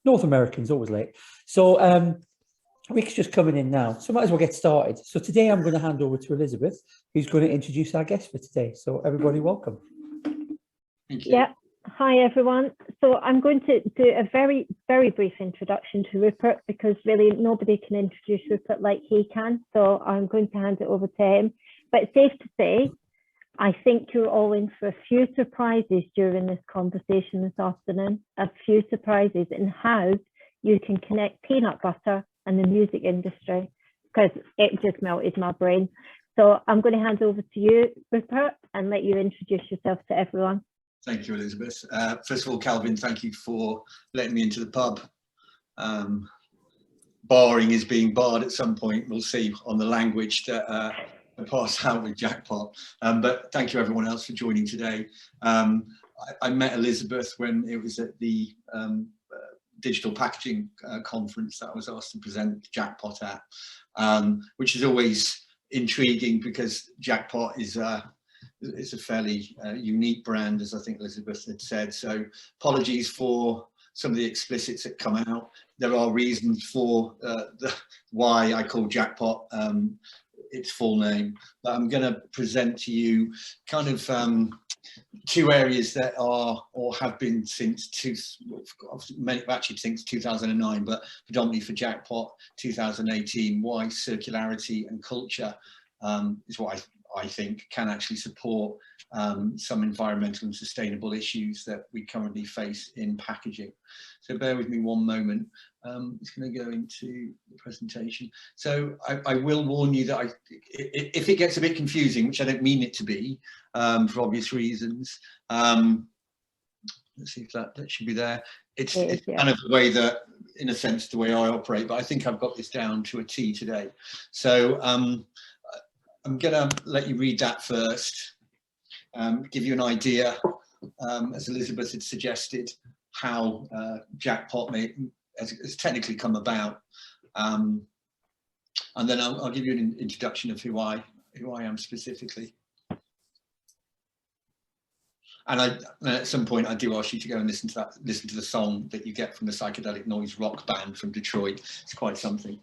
North Americans always late. So Rick's just coming in now, so might as well get started. So today I'm going to hand over to Elizabeth, who's going to introduce our guest for today. So everybody, welcome. Thank you. Yeah, hi everyone. So I'm going to do a very, very brief introduction to Rupert, because really nobody can introduce Rupert like he can. So I'm going to hand it over to him. But it's safe to say, I think you're all in for a few surprises during this conversation this afternoon, a few surprises in how you can connect peanut butter and the music industry, because it just melted my brain. So I'm going to hand over to you, Rupert, and let you introduce yourself to everyone. Thank you, Elizabeth. First of all, Calvin, thank you for letting me into the pub. Barring is being barred at some point. We'll see on the language that I pass out with Jackpot. But thank you everyone else for joining today. I met Elizabeth when it was at the digital packaging conference that I was asked to present Jackpot at, which is always intriguing because Jackpot is a fairly unique brand, as I think Elizabeth had said. So apologies for some of the explicits that come out. There are reasons for why I call Jackpot its full name, but I'm going to present to you kind of two areas that are or have been since since 2009, but predominantly for Jackpot 2018, why circularity and culture is what I think can actually support some environmental and sustainable issues that we currently face in packaging. So bear with me one moment. It's going to go into the presentation. So I will warn you that if it gets a bit confusing, which I don't mean it to be, for obvious reasons, let's see if that should be there. It's kind of the way that, in a sense, the way I operate, but I think I've got this down to a T today. So I'm going to let you read that first, give you an idea, as Elizabeth had suggested, how Jackpot has technically come about, and then I'll give you an introduction of who I am specifically. And at some point I do ask you to go and listen to the song that you get from the psychedelic noise rock band from Detroit. It's quite something.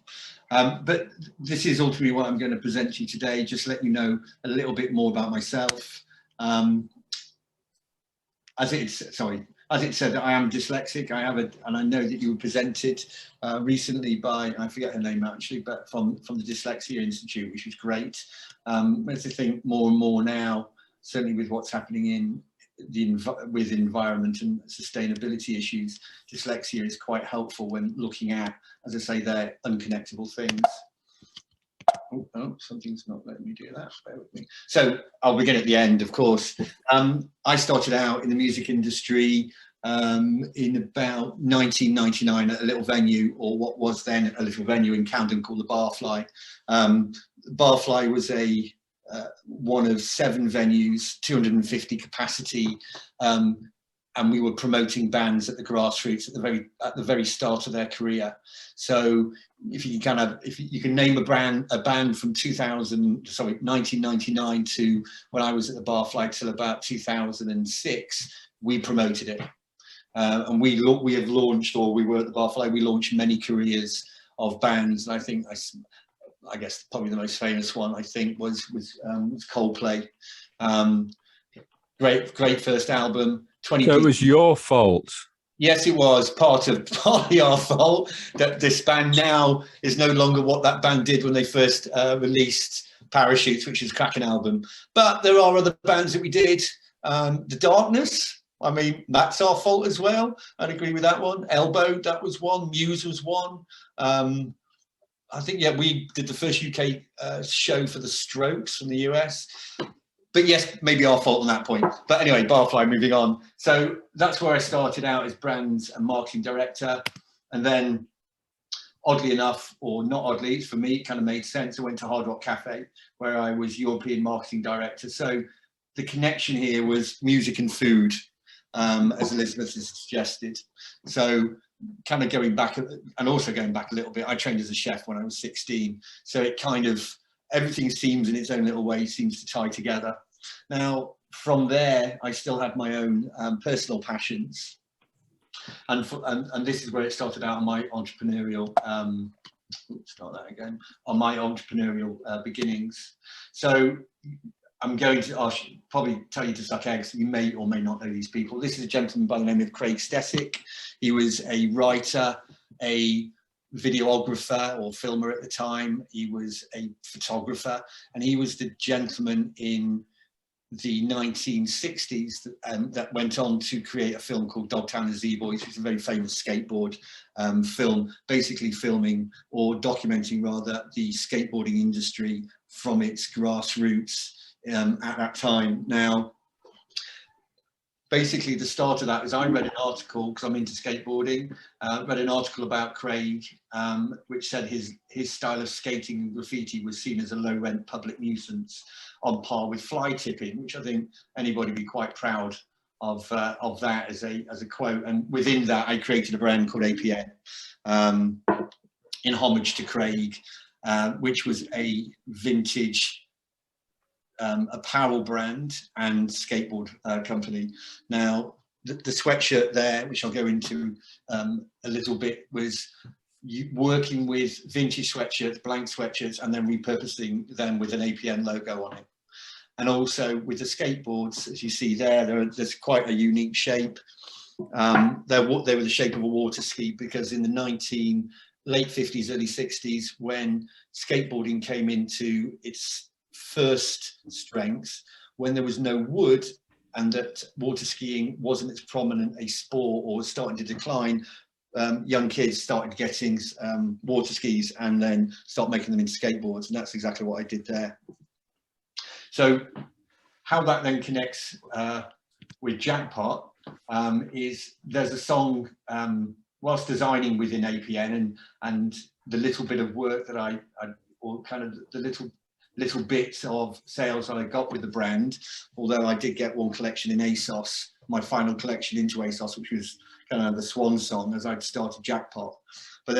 But this is ultimately what I'm going to present to you today. Just let you know a little bit more about myself. As it said, I am dyslexic. And I know that you were presented recently by, I forget her name actually, but from the Dyslexia Institute, which was great. As I think more and more now, certainly with what's happening in with environment and sustainability issues, dyslexia is quite helpful when looking at, as I say, their unconnectable things. Oh, something's not letting me do that. Bear with me. So I'll begin at the end, of course. I started out in the music industry in about 1999 at a little venue, or what was then a little venue in Camden called the Barfly. Barfly was one of 7 venues, 250 capacity, and we were promoting bands at the grassroots at the very start of their career. So if you can name a band from 1999 to when I was at the Barfly till about 2006, we promoted it, and we have launched, or we were at the Barfly, we launched many careers of bands, and I think I guess probably the most famous one I think was Coldplay. Great first album. So it was your fault. Yes, it was partly our fault that this band now is no longer what that band did when they first released Parachutes, which is a cracking album. But there are other bands that we did. The Darkness, I mean, that's our fault as well. I'd agree with that one. Elbow, that was one. Muse was one. I think, yeah, we did the first UK show for the Strokes from the US. But yes, maybe our fault on that point. But anyway, Barfly, moving on. So that's where I started out as brands and marketing director. And then, oddly enough, or not oddly, for me, it kind of made sense. I went to Hard Rock Cafe, where I was European marketing director. So the connection here was music and food, as Elizabeth has suggested. So kind of going back, and also going back a little bit, I trained as a chef when I was 16. So it kind of, everything seems in its own little way, seems to tie together. Now, from there, I still had my own personal passions. And this is where it started out on my entrepreneurial start that again, on my entrepreneurial beginnings. So I should probably tell you to suck eggs. You may or may not know these people. This is a gentleman by the name of Craig Stesick. He was a writer, a videographer or filmer at the time. He was a photographer, and he was the gentleman in the 1960s that went on to create a film called Dogtown and the Z-Boys, which is a very famous skateboard film, basically filming or documenting rather the skateboarding industry from its grassroots at that time. Now, basically the start of that is I read an article, because I'm into skateboarding, read an article about Craig, which said his style of skating and graffiti was seen as a low rent public nuisance on par with fly tipping, which I think anybody would be quite proud of that as a quote. And within that, I created a brand called APN in homage to Craig, which was a vintage apparel brand and skateboard company. Now, the sweatshirt there, which I'll go into a little bit, was working with vintage sweatshirts, blank sweatshirts, and then repurposing them with an APN logo on it. And also with the skateboards, as you see there's quite a unique shape. They were the shape of a water ski, because in the late 50s, early 60s, when skateboarding came into its first strength, when there was no wood and that water skiing wasn't as prominent a sport or was starting to decline, young kids started getting water skis and then start making them into skateboards, and that's exactly what I did there. So how that then connects with Jackpot is there's a song whilst designing within APN and the little bit of work that or kind of the little bits of sales that I got with the brand, although I did get one collection in ASOS, my final collection into ASOS, which was kind of the swan song as I'd started Jackpot. But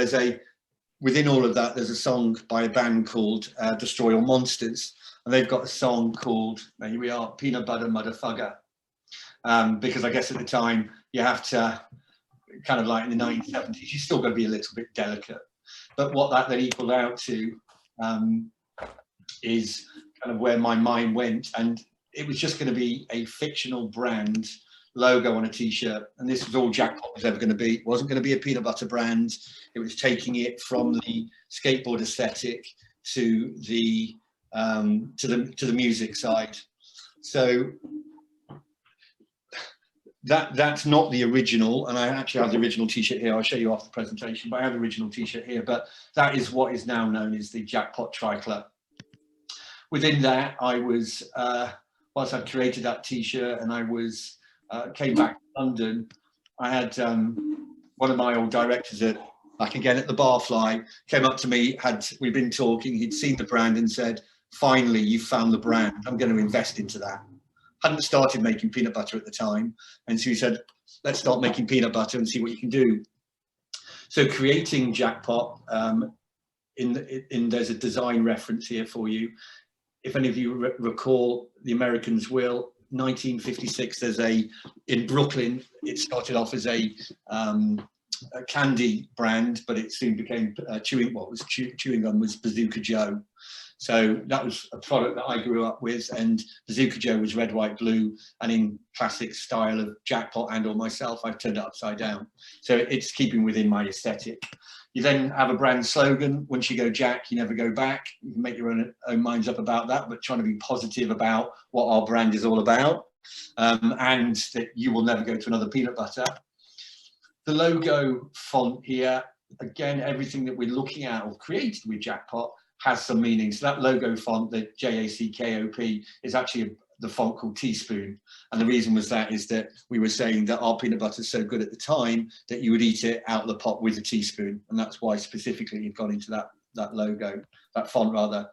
within all of that, there's a song by a band called Destroy All Monsters, and they've got a song called, here we are, Peanut Butter Motherfucker, because I guess at the time you have to, kind of like in the 1970s, you still got to be a little bit delicate. But what that then equaled out to is kind of where my mind went, and it was just going to be a fictional brand logo on a t-shirt, and this was all Jackpot was ever going to be. It wasn't going to be a peanut butter brand. It was taking it from the skateboard aesthetic to the music side. So that's not the original, and I actually have the original t-shirt here. I'll show you after the presentation, but I have the original t-shirt here. But that is what is now known as the Jackpot tricolour. Within that, I was once I'd created that t-shirt and I was came back to London, I had one of my old directors back again at the Barfly came up to me. We'd been talking, he'd seen the brand and said, "Finally, you found the brand. I'm going to invest into that." Hadn't started making peanut butter at the time, and so he said, "Let's start making peanut butter and see what you can do." So creating Jackpot, there's a design reference here for you. If any of you recall, the Americans will, 1956, in Brooklyn, it started off as a candy brand, but it soon became chewing gum was Bazooka Joe. So that was a product that I grew up with, and Bazooka Joe was red, white, blue, and in classic style of Jackpot and or myself, I've turned it upside down. So it's keeping within my aesthetic. You then have a brand slogan: once you go Jack, you never go back. You can make your own minds up about that, but trying to be positive about what our brand is all about, and that you will never go to another peanut butter. The logo font here, again, everything that we're looking at or created with Jackpot has some meaning. So that logo font, the JACKOP, is actually the font called Teaspoon. And the reason was that we were saying that our peanut butter is so good at the time that you would eat it out of the pot with a teaspoon. And that's why specifically you've gone into that logo, that font rather.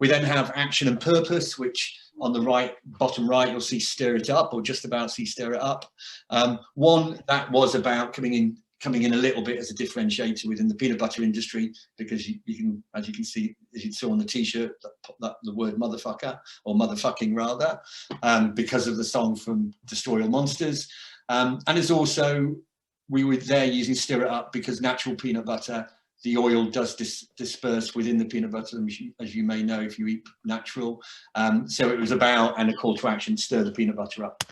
We then have action and purpose, which on the bottom right, you'll see stir it up, or just about see stir it up. One that was about coming in a little bit as a differentiator within the peanut butter industry, because you can, as you can see, as you saw on the t-shirt, the word motherfucker, or motherfucking rather, because of the song from Destroy All Monsters. And it's also we were there using Stir It Up because natural peanut butter, the oil does disperse within the peanut butter, as you may know if you eat natural. So it was about, and a call to action, stir the peanut butter up.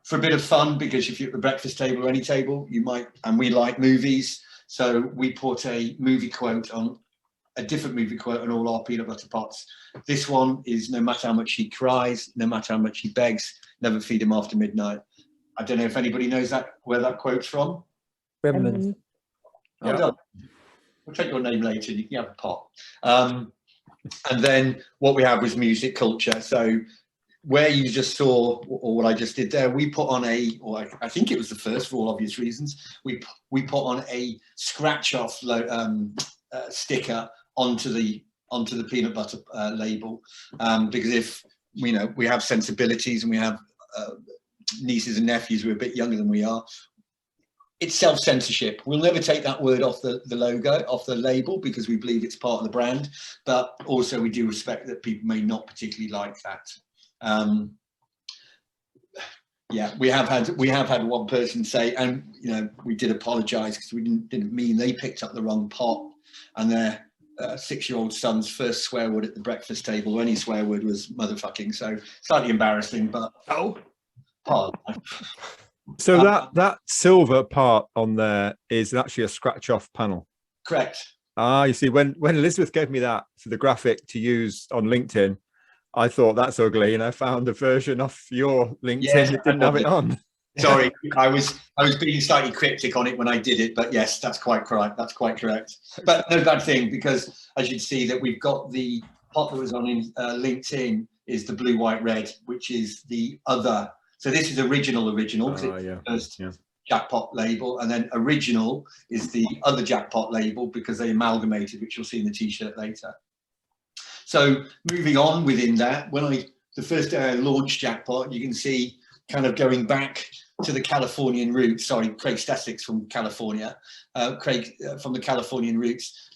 For a bit of fun, because if you're at the breakfast table or any table, you might, and we like movies, so we put a movie quote on, a different movie quote on all our peanut butter pots. This one is, no matter how much he cries, no matter how much he begs, never feed him after midnight. I don't know if anybody knows that, where that quote's from. Gremlins. Oh, done. We'll take your name later, you can have a pot. And then what we had was music culture. So where you just saw, or what I just did there, we put on a, or I think it was the first for all obvious reasons, we put on a scratch off sticker onto the peanut butter label, because if we have sensibilities and we have nieces and nephews who are a bit younger than we are, it's self-censorship. We'll never take that word off the logo, off the label, because we believe it's part of the brand, but also we do respect that people may not particularly like that. Yeah, we have had one person say, and we did apologise because we didn't mean, they picked up the wrong pot, and their 6-year-old son's first swear word at the breakfast table, any swear word, was motherfucking. So slightly embarrassing, but pardon. So that silver part on there is actually a scratch off panel. Correct. You see, when Elizabeth gave me that for the graphic to use on LinkedIn, I thought that's ugly, and I found a version of your LinkedIn that didn't have it on. Sorry, I was being slightly cryptic on it when I did it, but yes, that's quite correct. That's quite correct. But no bad thing, because as you'd see that we've got the pot that was on in LinkedIn is the blue, white, red, which is the other. So this is original, because it's the first Jackpot label, and then original is the other Jackpot label because they amalgamated, which you'll see in the t-shirt later. So moving on within that, the first day I launched Jackpot, you can see kind of going back to the Californian roots. Sorry, Craig Stessex from California. Craig from the Californian roots.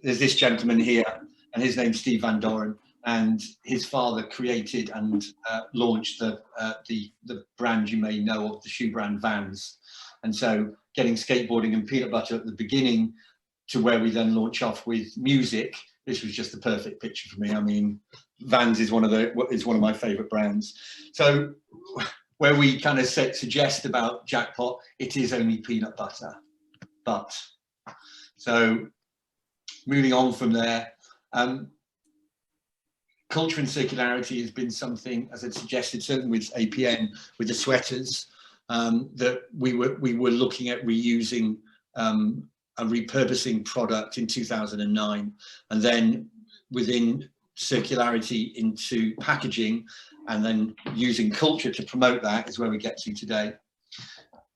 There's this gentleman here, and his name's Steve Van Doren, and his father created and launched the brand you may know of, the shoe brand Vans. And so getting skateboarding and peanut butter at the beginning to where we then launch off with music, this was just the perfect picture for me. I mean, Vans is one of my favorite brands. So where we kind of suggest about Jackpot, it is only peanut butter. But so moving on from there, culture and circularity has been something, as I suggested, certainly with APN, with the sweaters, that we were looking at reusing and repurposing product in 2009, and then within circularity into packaging, and then using culture to promote that is where we get to today.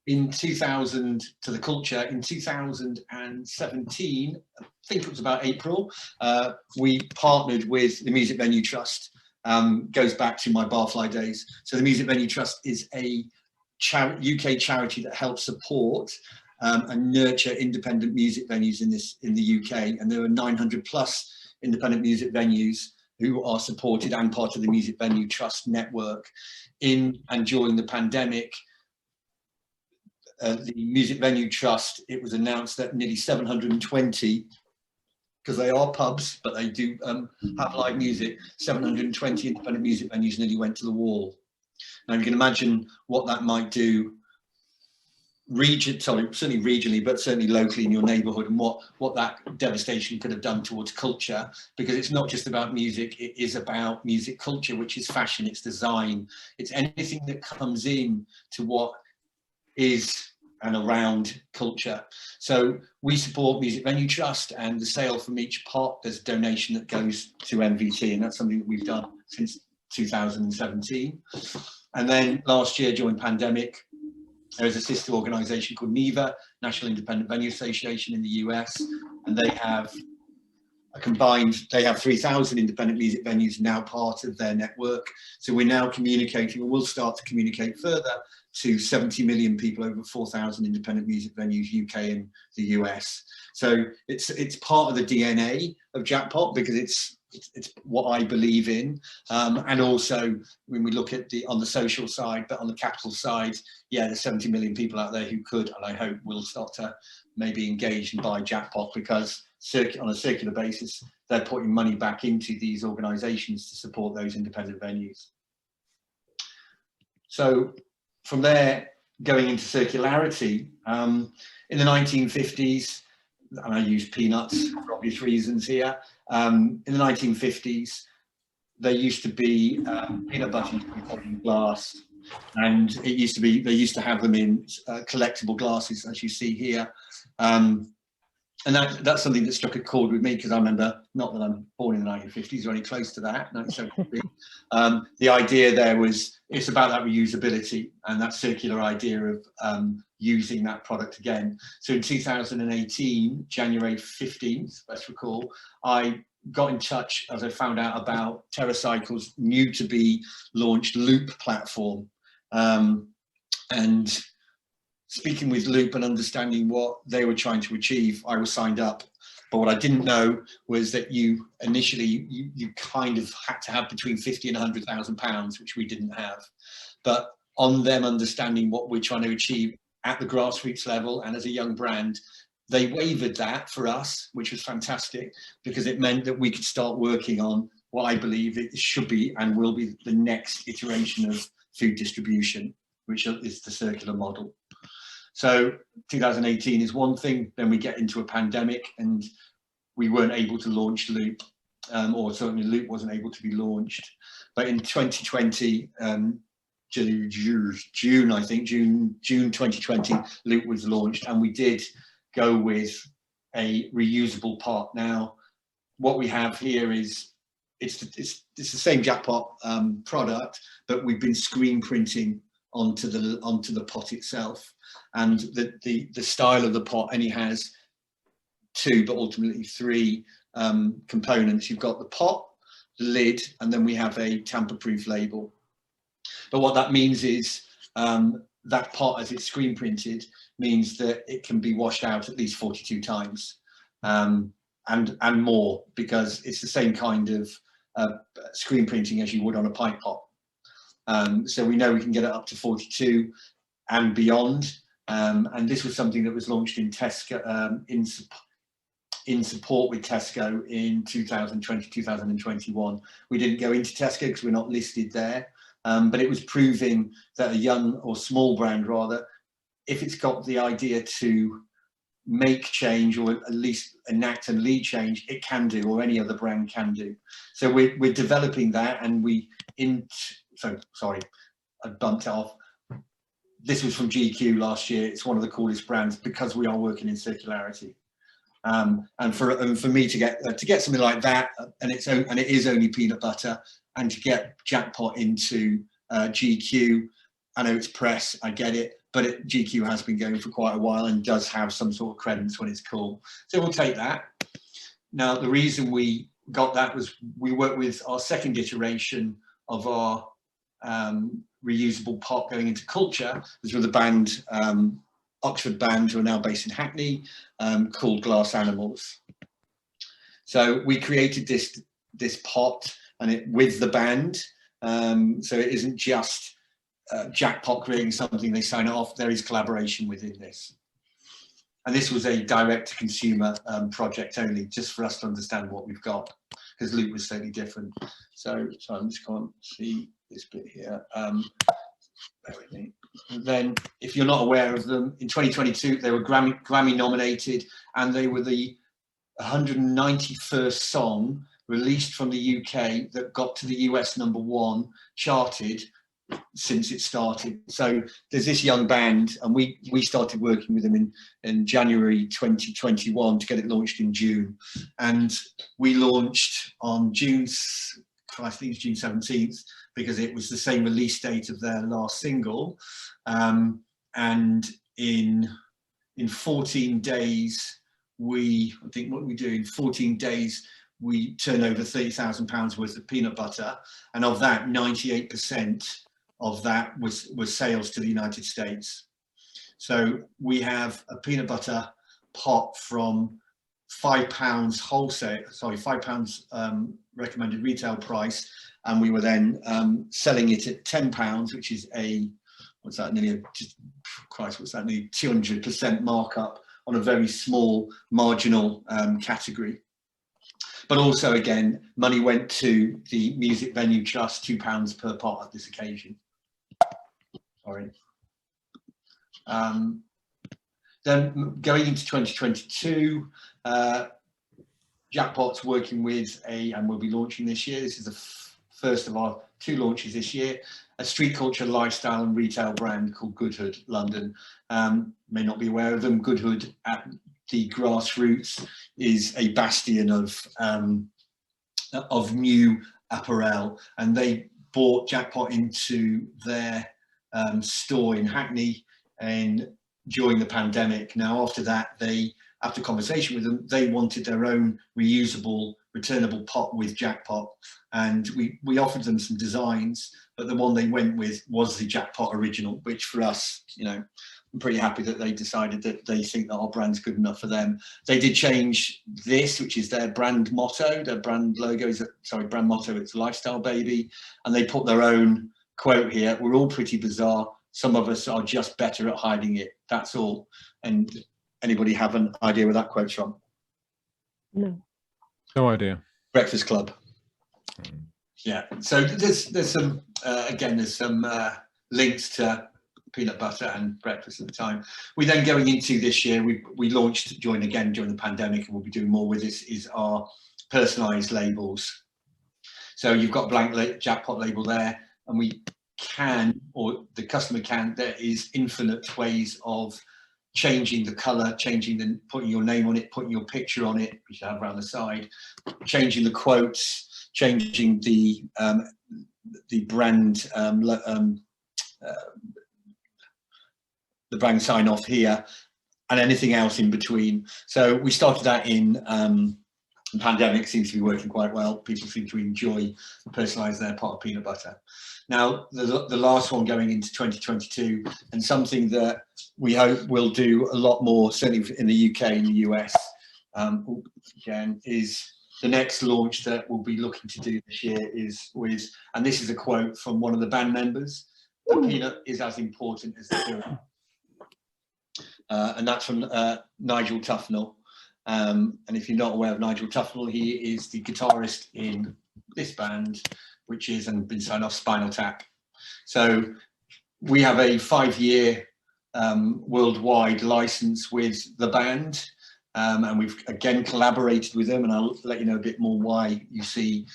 In 2000, to the culture, in 2017, I think it was about April, we partnered with the Music Venue Trust. Goes back to my Barfly days. So the Music Venue Trust is a UK charity that helps support and nurture independent music venues in the UK, and there are 900 plus independent music venues who are supported and part of the Music Venue Trust network. In and during the pandemic, the Music Venue Trust, it was announced that nearly 720, because they are pubs, but they do have live music, 720 independent music venues nearly went to the wall. Now you can imagine what that might do certainly regionally, but certainly locally in your neighbourhood, and what that devastation could have done towards culture, because it's not just about music, it is about music culture, which is fashion, it's design, it's anything that comes in to what is and around culture. So we support Music Venue Trust, and the sale from each pot, there's a donation that goes to MVT, and that's something that we've done since 2017. And then last year during pandemic, there is a sister organisation called NIVA, National Independent Venue Association in the US, and they have they have 3,000 independent music venues now part of their network. So we're now communicating, or we'll start to communicate further to 70 million people, over 4,000 independent music venues, UK and the US. So it's part of the DNA of Jackpot, because it's it's what I believe in. And also when we look at on the social side, but on the capital side, yeah, there's 70 million people out there who could, and I hope will start to maybe engage and buy Jackpot, because on a circular basis, they're putting money back into these organisations to support those independent venues. So from there, going into circularity, in the 1950s, and I use peanuts for obvious reasons here, in the 1950s, there used to be peanut butter in glass, and they used to have them in collectible glasses, as you see here. And that's something that struck a chord with me, because I remember, not that I'm born in the 1950s or any close to that, 1973. The idea there was, it's about that reusability and that circular idea of using that product again. So in 2018, January 15th, let's recall, I got in touch as I found out about TerraCycle's new to be launched Loop platform. And speaking with Loop and understanding what they were trying to achieve, I was signed up. But what I didn't know was that you kind of had to have between 50 and 100,000 pounds, which we didn't have. But on them understanding what we're trying to achieve at the grassroots level and as a young brand, they waived that for us, which was fantastic, because it meant that we could start working on what I believe it should be and will be the next iteration of food distribution, which is the circular model. So 2018 is one thing, then we get into a pandemic and we weren't able to launch Loop, or certainly Loop wasn't able to be launched. But in 2020, June 2020, Loop was launched, and we did go with a reusable pot. Now, what we have here is, it's the same Jackpot product, but we've been screen printing onto the pot itself. And the style of the pot only has two, but ultimately three components. You've got the pot, the lid, and then we have a tamper-proof label. But what that means is that pot, as it's screen printed, means that it can be washed out at least 42 times and more, because it's the same kind of screen printing as you would on a pint pot. So we know we can get it up to 42 and beyond. And this was something that was launched in Tesco, in support with Tesco in 2020, 2021. We didn't go into Tesco because we're not listed there, but it was proving that a young or small brand, rather, if it's got the idea to make change, or at least enact and lead change, it can do, or any other brand can do. So we're developing that, and sorry, I bumped it off. This was from GQ last year. It's one of the coolest brands because we are working in circularity. And for me to get something like that, and it is only peanut butter, and to get Jackpot into GQ, I know it's press, I get it, but GQ has been going for quite a while and does have some sort of credence when it's cool. So we'll take that. Now, the reason we got that was we worked with our second iteration of our reusable pot going into culture, was with a band, Oxford band, who are now based in Hackney, called Glass Animals. So we created this pot and with the band, so it isn't just Jackpot creating something, they sign it off. There is collaboration within this, and this was a direct-to-consumer project only, just for us to understand what we've got, because Loop was slightly different. So I'm just going to see this bit here. Bear with me. And then, if you're not aware of them, in 2022 they were Grammy nominated, and they were the 191st song released from the UK that got to the US #1 charted since it started. So there's this young band, and we started working with them in January 2021 to get it launched in June, and we launched on June 17th, because it was the same release date of their last single, and in 14 days in 14 days we turned over £30,000 worth of peanut butter, and of that 98% of that was sales to the United States. So we have a peanut butter pot from £5 wholesale, sorry, £5 recommended retail price, and we were then selling it at £10, which is a, what's that, nearly, Christ, what's that, nearly 200% markup on a very small marginal category. But also, again, money went to the Music Venue Trust, £2 per pot at this occasion. Sorry. Then going into 2022, Jackpot's working with and we'll be launching this year. This is the first of our 2 launches this year, a street culture, lifestyle and retail brand called Goodhood London. May not be aware of them. Goodhood at the grassroots is a bastion of new apparel, and they bought Jackpot into their store in Hackney and during the pandemic. Now, after that, after conversation with them, they wanted their own reusable, returnable pot with Jackpot, and we offered them some designs, but the one they went with was the Jackpot original, which for us, you know, I'm pretty happy that they decided that they think that our brand's good enough for them. They did change this, which is their brand motto. Their brand logo is, brand motto, it's lifestyle baby, and they put their own quote here. We're all pretty bizarre. Some of us are just better at hiding it. That's all. And anybody have an idea where that quote's from? No. No idea. Breakfast Club. Yeah. So there's some again, there's some links to peanut butter and breakfast at the time. We then, going into this year, we launched during the pandemic, and we'll be doing more with this, is our personalized labels. So you've got a blank Jackpot label there, and we can, or the customer can, there is infinite ways of changing the color, putting your name on it, putting your picture on it, which you have around the side, changing the quotes, changing the brand the brand sign off here, and anything else in between. So we started that in the pandemic. Seems to be working quite well. People seem to enjoy personalize their pot of peanut butter. Now, the last one going into 2022, and something that we hope will do a lot more, certainly in the UK and the US, again, is the next launch that we'll be looking to do this year is with, and this is a quote from one of the band members, "The peanut is as important as the syrup." And that's from Nigel Tufnell. And if you're not aware of Nigel Tufnell, he is the guitarist in this band, which is, and been signed off, Spinal Tap. So we have a 5-year worldwide license with the band, and we've again collaborated with them, and I'll let you know a bit more why you see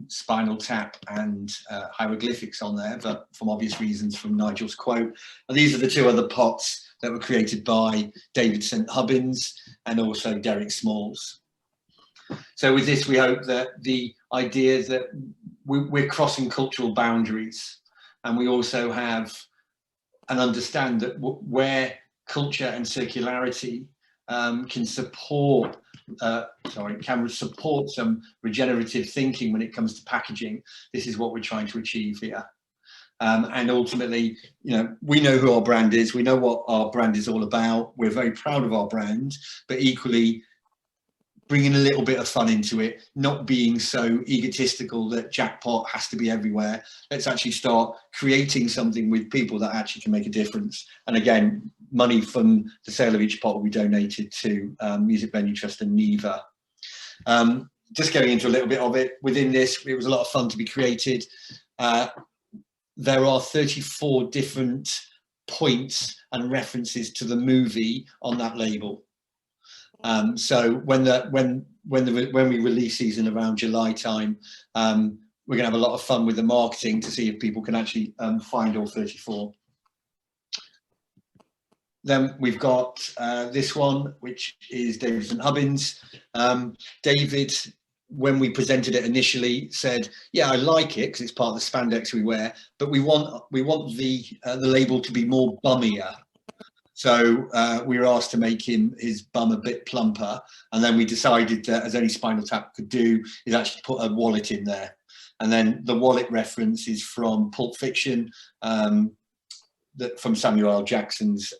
Spinal Tap and hieroglyphics on there, but from obvious reasons from Nigel's quote. And these are the 2 other pots that were created by David St. Hubbins and also Derek Smalls. So with this, we hope that the idea that we're crossing cultural boundaries, and we also have and understand that where culture and circularity can support some regenerative thinking when it comes to packaging. This is what we're trying to achieve here. And ultimately, you know, we know who our brand is. We know what our brand is all about. We're very proud of our brand, but equally bringing a little bit of fun into it, not being so egotistical that Jackpot has to be everywhere. Let's actually start creating something with people that actually can make a difference. And again, money from the sale of each pot will be donated to Music Venue Trust and NEVA. Just going into a little bit of it, within this, it was a lot of fun to be created. There are 34 different points and references to the movie on that label. So when we release these in around July time, we're going to have a lot of fun with the marketing to see if people can actually find all 34. Then we've got this one, which is David St. Hubbins. David, when we presented it initially, said, "Yeah, I like it because it's part of the spandex we wear, but we want the label to be more bummier." So we were asked to make his bum a bit plumper, and then we decided that, as only Spinal Tap could do, is actually put a wallet in there. And then the wallet reference is from Pulp Fiction, from Samuel L. Jackson's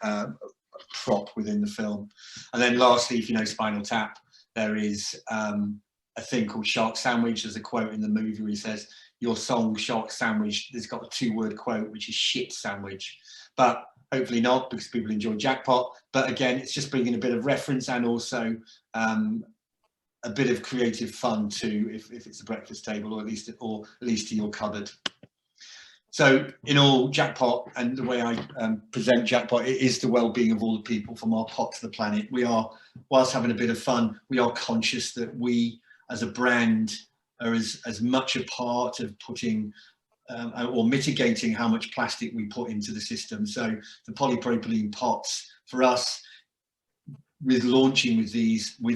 prop within the film. And then lastly, if you know Spinal Tap, There is a thing called Shark Sandwich. There's a quote in the movie where he says, your song Shark Sandwich, there's got a 2-word quote, which is shit sandwich. But hopefully not, because people enjoy Jackpot. But again, it's just bringing a bit of reference and also a bit of creative fun too, if it's a breakfast table, or at least to your cupboard. So in all, Jackpot, and the way I present Jackpot, it is the well-being of all the people, from our pot to the planet. We are, whilst having a bit of fun, we are conscious that we as a brand are as much a part of putting or mitigating how much plastic we put into the system. So the polypropylene pots, for us, with launching with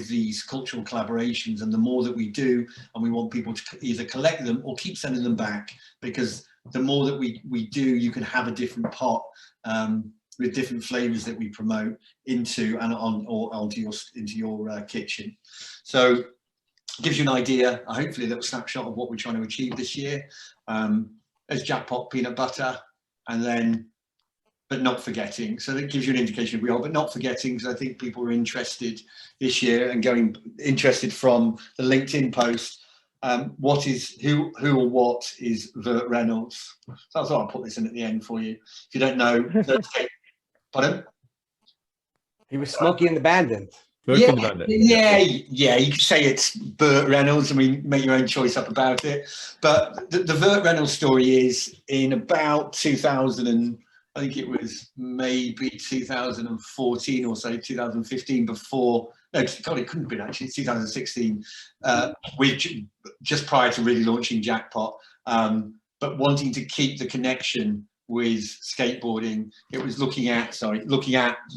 these cultural collaborations, and the more that we do, and we want people to either collect them or keep sending them back, because the more that we do, you can have a different pot with different flavors that we promote into and into your kitchen. So it gives you an idea, hopefully a little snapshot of what we're trying to achieve this year. There's Jackpot peanut butter, and then but not forgetting. So that gives you an indication of we are, but not forgetting, because I think people are interested this year and interested from the LinkedIn post. Who or what is Vert Reynolds? So I thought I'd put this in at the end for you. If you don't know, pardon? He was Smokey and the Bandit. Yeah, you could say it's Burt Reynolds. I mean, make your own choice up about it. But the Vert Reynolds story is in about 2000 I think it was maybe 2014 or so, 2015, before, no, God, it couldn't have been actually, 2016, just prior to really launching Jackpot, but wanting to keep the connection with skateboarding. It was looking at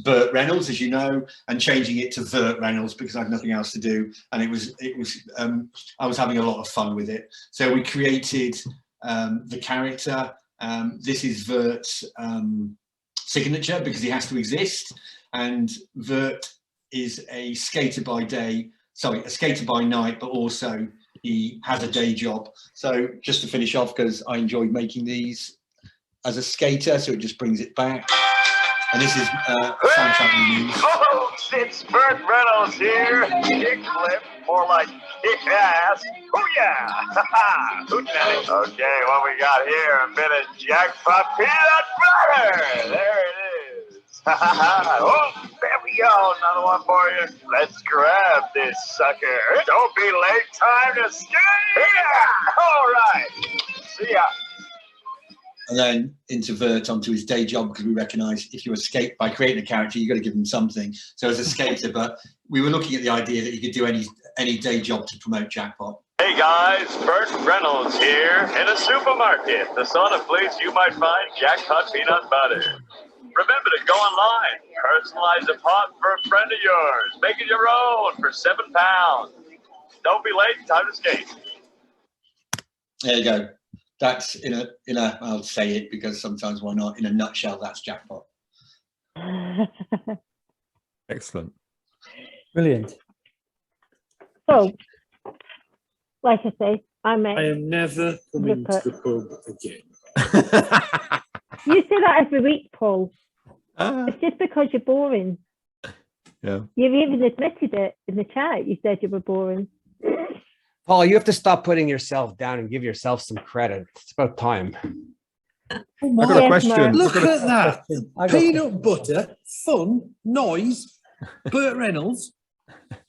Burt Reynolds, as you know, and changing it to Vert Reynolds, because I had nothing else to do. And I was having a lot of fun with it. So we created the character. This is Vert's signature, because he has to exist, and Vert is a skater by night, but also he has a day job. So just to finish off, because I enjoyed making these as a skater, so it just brings it back. And this is soundtrack we use. Folks, it's Burt Reynolds here. Kick flip, more like kick ass. Oh yeah! Hootenanny. Okay, what we got here? A bit of Jackpot peanut butter. There it is. Oh, there we go. Another one for you. Let's grab this sucker. Don't be late. Time to skate. Yeah. All right. See ya. And then into Vert onto his day job, because we recognise if you escape by creating a character, you've got to give him something. So as a skater, but we were looking at the idea that you could do any day job to promote Jackpot. Hey guys, Burt Reynolds here. In a supermarket, the sort of place you might find Jackpot peanut butter. Remember to go online, personalize a pot for a friend of yours, make it your own for £7. Don't be late, time to skate. There you go. That's in a I'll say it because sometimes why not, in a nutshell, that's Jackpot. Excellent. Brilliant. So, like I say, I am never coming Rupert. to the pub again. You say that every week, Paul. It's just because you're boring. Yeah. You've even admitted it in the chat. You said you were boring. Paul, you have to stop putting yourself down and give yourself some credit. It's about time. I've got a question. Look at that. I got Peanut butter, fun, noise, Burt Reynolds.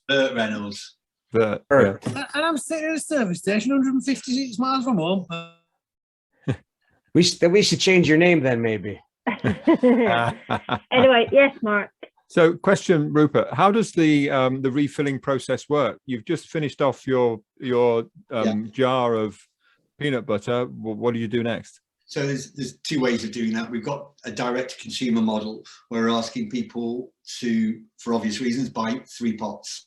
Burt Reynolds. Yeah. And I'm sitting at a service station 156 miles from home. We should change your name then, maybe. Anyway, yes, Mark. So, question, Rupert, how does the refilling process work? You've just finished off your jar of peanut butter. What do you do next? So there's two ways of doing that. We've got a direct to consumer model where we're asking people to, for obvious reasons, buy 3 pots,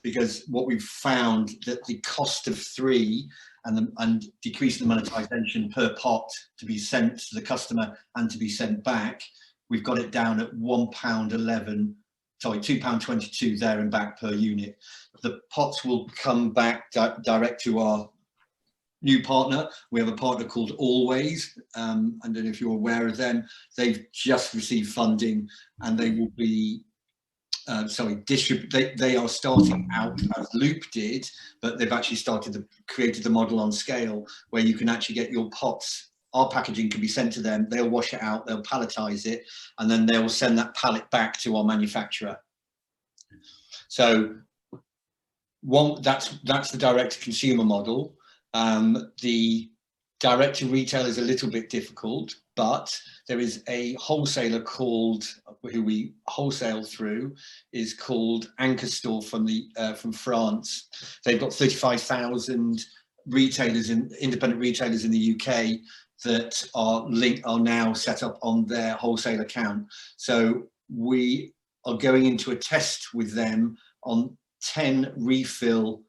because what we've found that the cost of 3 and decreasing the monetization per pot to be sent to the customer and to be sent back, we've got it down at £1.11, sorry, £2.22 there and back per unit. The pots will come back direct to our new partner. We have a partner called Always. I don't know if you're aware of them. They've just received funding, and they will be they are starting out as Loop did, but they've actually created the model on scale where you can actually get your pots. Our packaging can be sent to them. They'll wash it out, they'll palletize it, and then they will send that pallet back to our manufacturer. So that's the direct to consumer model. The direct to retail is a little bit difficult, but there is a wholesaler who we wholesale through, is called Anchor Store from France. They've got 35,000 independent retailers in the UK that are now set up on their wholesale account. So we are going into a test with them on 10 refill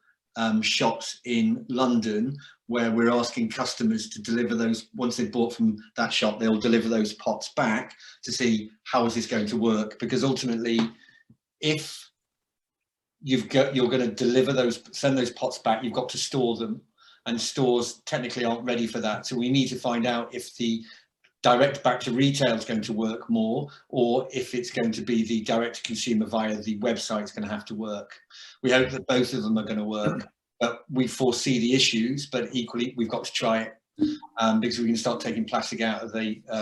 shops in London, where we're asking customers to deliver those. Once they've bought from that shop, they'll deliver those pots back to see how is this going to work. Because ultimately, if you're going to send those pots back, you've got to store them, and stores technically aren't ready for that. So we need to find out if the direct back to retail is going to work more, or if it's going to be the direct to consumer via the website is going to have to work. We hope that both of them are going to work, but we foresee the issues, but equally we've got to try it, because we can start taking plastic out of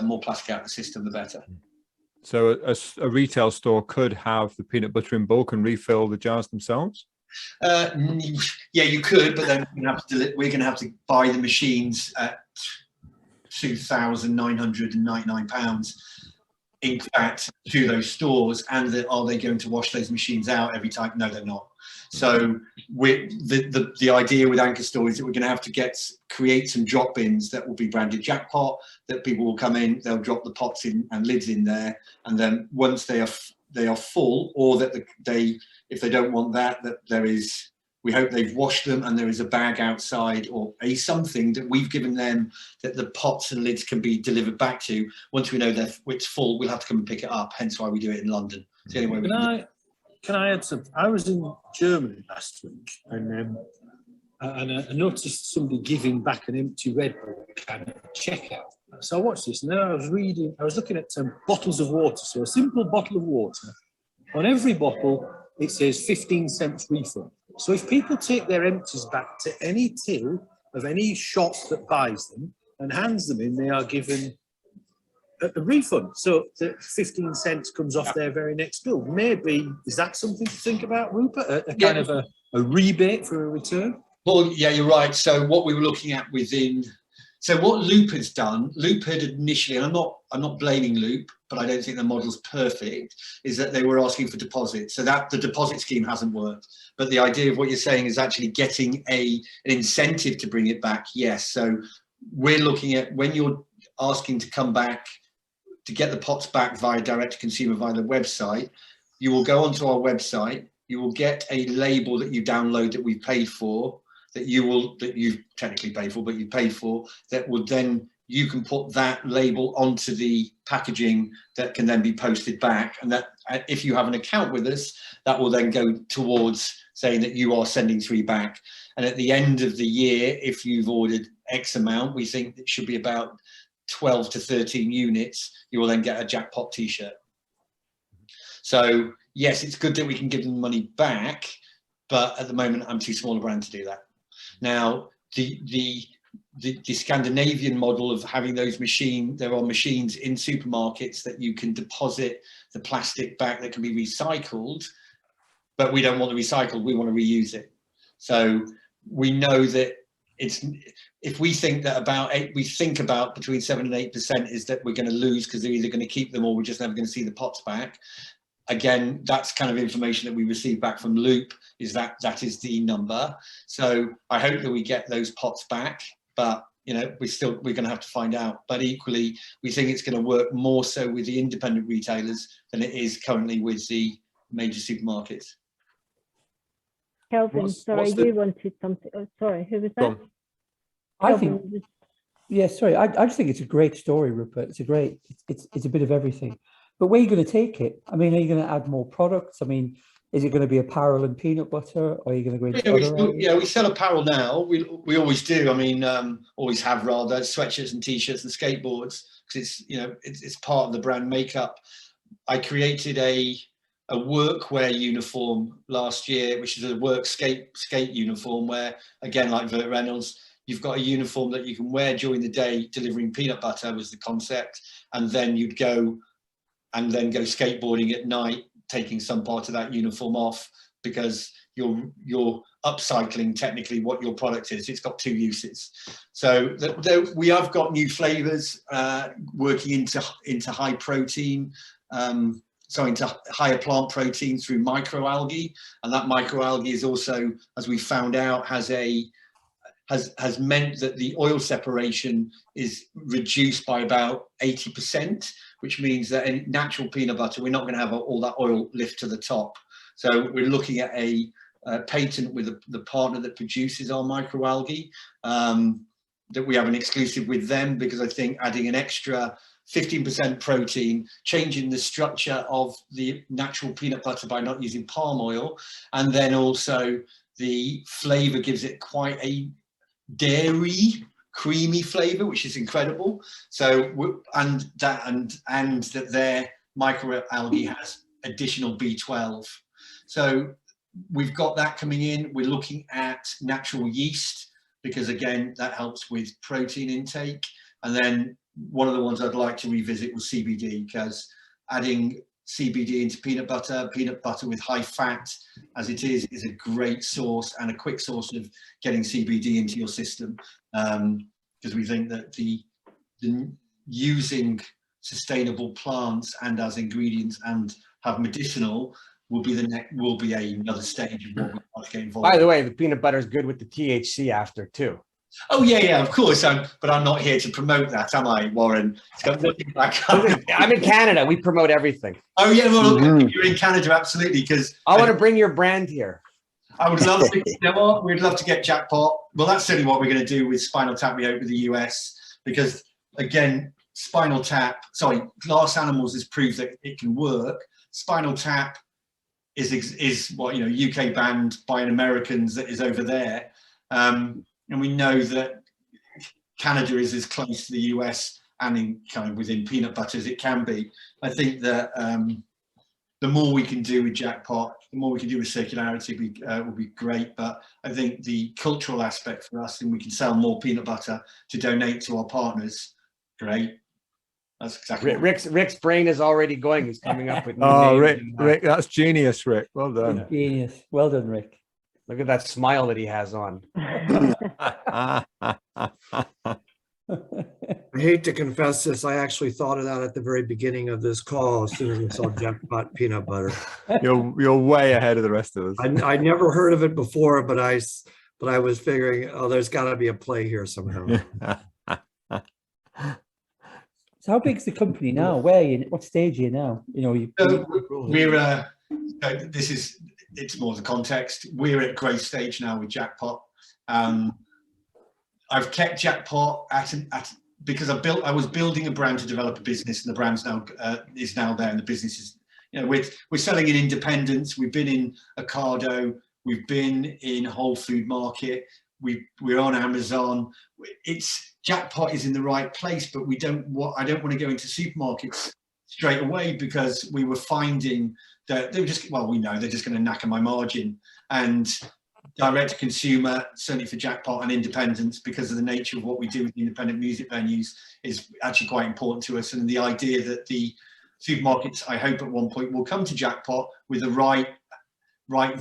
more plastic out of the system, the better. So a retail store could have the peanut butter in bulk and refill the jars themselves? Yeah, you could, but then we're going to have to buy the machines at £2,999 in fact to those stores, and are they going to wash those machines out every time? No, they're not. So the idea with Anchor Store is that we're going to have to create some drop bins that will be branded Jackpot, that people will come in, they'll drop the pots in and lids in there, and then once they are full, or that if they don't want that there is, we hope they've washed them and there is a bag outside or something that we've given them that the pots and lids can be delivered back to. Once we know it's full, we'll have to come and pick it up, hence why we do it in London. It's the only way we can do it. Can I add something? I was in Germany last week, and I noticed somebody giving back an empty Red Bull can at checkout. So I watched this, and then I was looking at some bottles of water. So a simple bottle of water, on every bottle, it says 15 cents refund. So if people take their empties back to any till of any shop that buys them and hands them in, they are given a refund. So the 15 cents comes off their very next bill. Maybe, is that something to think about, Rupert? A kind of a rebate for a return? Well, yeah, you're right. So what we were looking at so what Loop has done, Loop had initially, and I'm not blaming Loop, but I don't think the model's perfect, is that they were asking for deposits. So that the deposit scheme hasn't worked. But the idea of what you're saying is actually getting an incentive to bring it back. Yes. So we're looking at, when you're asking to come back, to get the pots back via direct to consumer via the website, you will go onto our website, you will get a label that you download that we've paid for, that you've technically paid for, but you paid for, that will then, you can put that label onto the packaging that can then be posted back. And that, if you have an account with us, that will then go towards saying that you are sending 3 back. And at the end of the year, if you've ordered X amount, we think it should be about 12 to 13 units, you will then get a Jackpot t-shirt. So yes, it's good that we can give them money back, but at the moment I'm too small a brand to do that. Now, the Scandinavian model of having those there are machines in supermarkets that you can deposit the plastic back that can be recycled, but we don't want to recycle, we want to reuse it. So we know that if we think that about between 7 and 8% is that we're going to lose because they're either going to keep them or we're just never going to see the pots back. Again, that's kind of information that we receive back from Loop, is that is the number. So I hope that we get those pots back, but you know, we're going to have to find out. But equally, we think it's going to work more so with the independent retailers than it is currently with the major supermarkets. Kelvin, sorry, you wanted something. Oh, sorry, who was that? I think, yeah, sorry. I just think it's a great story, Rupert. It's a bit of everything. But where are you going to take it? I mean, are you going to add more products? I mean, is it going to be apparel and peanut butter? Or are you going to go into other areas? We sell apparel now. We always do. I mean, always have rather, sweatshirts and t-shirts and skateboards, because it's part of the brand makeup. I created a workwear uniform last year, which is a work skate uniform, where again, like Burt Reynolds, you've got a uniform that you can wear during the day delivering peanut butter was the concept, and then you'd go skateboarding at night, taking some part of that uniform off, because you're upcycling technically what your product is. It's got two uses. So we have got new flavors working into high protein, into higher plant protein through microalgae, and that microalgae is also, as we found out, has meant that the oil separation is reduced by about 80%, which means that in natural peanut butter, we're not going to have all that oil lift to the top. So we're looking at a patent with the partner that produces our microalgae, that we have an exclusive with them, because I think adding an extra 15% protein, changing the structure of the natural peanut butter by not using palm oil, and then also the flavor gives it quite a dairy, creamy flavor, which is incredible. So and that their microalgae has additional B12. So we've got that coming in. We're looking at natural yeast, because again, that helps with protein intake. And then one of the ones I'd like to revisit was CBD, because adding CBD into peanut butter with high fat as it is a great source and a quick source of getting CBD into your system, because we think that the using sustainable plants and as ingredients and have medicinal will be another stage of what we want to get involved. By the way, the peanut butter is good with the THC after too. Oh yeah, of course. But I'm not here to promote that, am I, Warren? It's got nothing back up. I'm in Canada. We promote everything. Oh yeah, well, if you're in Canada, absolutely. Because I want to bring your brand here. I would love to. You know what? We'd love to get Jackpot. Well, that's certainly what we're going to do with Spinal Tap. We hope with the US, because again, Glass Animals has proved that it can work. Spinal Tap is what, you know, UK banned by an Americans that is over there. And we know that Canada is as close to the US and in kind of within peanut butter as it can be. I think that the more we can do with Jackpot, the more we can do with circularity will be great. But I think the cultural aspect for us, and we can sell more peanut butter to donate to our partners. Great. That's exactly. Rick's brain is already going. He's coming up with. Oh, Rick, that's genius, Rick. Well done. Genius. Well done, Rick. Look at that smile that he has on. I hate to confess this. I actually thought of that at the very beginning of this call as soon as I saw Jackpot peanut butter. You're way ahead of the rest of us. I never heard of it before, but I was figuring, oh, there's got to be a play here somehow. So how big is the company now? Where are you? What stage are you now? You know, it's more the context. We're at growth stage now with Jackpot. I've kept Jackpot because I was building a brand to develop a business, and the brand's now is now there, and the business is, you know, we're selling in independents. We've been in Ocado, we've been in Whole Food Market, we're on Amazon. Jackpot is in the right place, but I don't want to go into supermarkets straight away, because we were finding that they were just, well, we know they're just going to knacker my margin. And direct to consumer, certainly for Jackpot and independents, because of the nature of what we do with independent music venues, is actually quite important to us. And the idea that the supermarkets, I hope at one point, will come to Jackpot with the right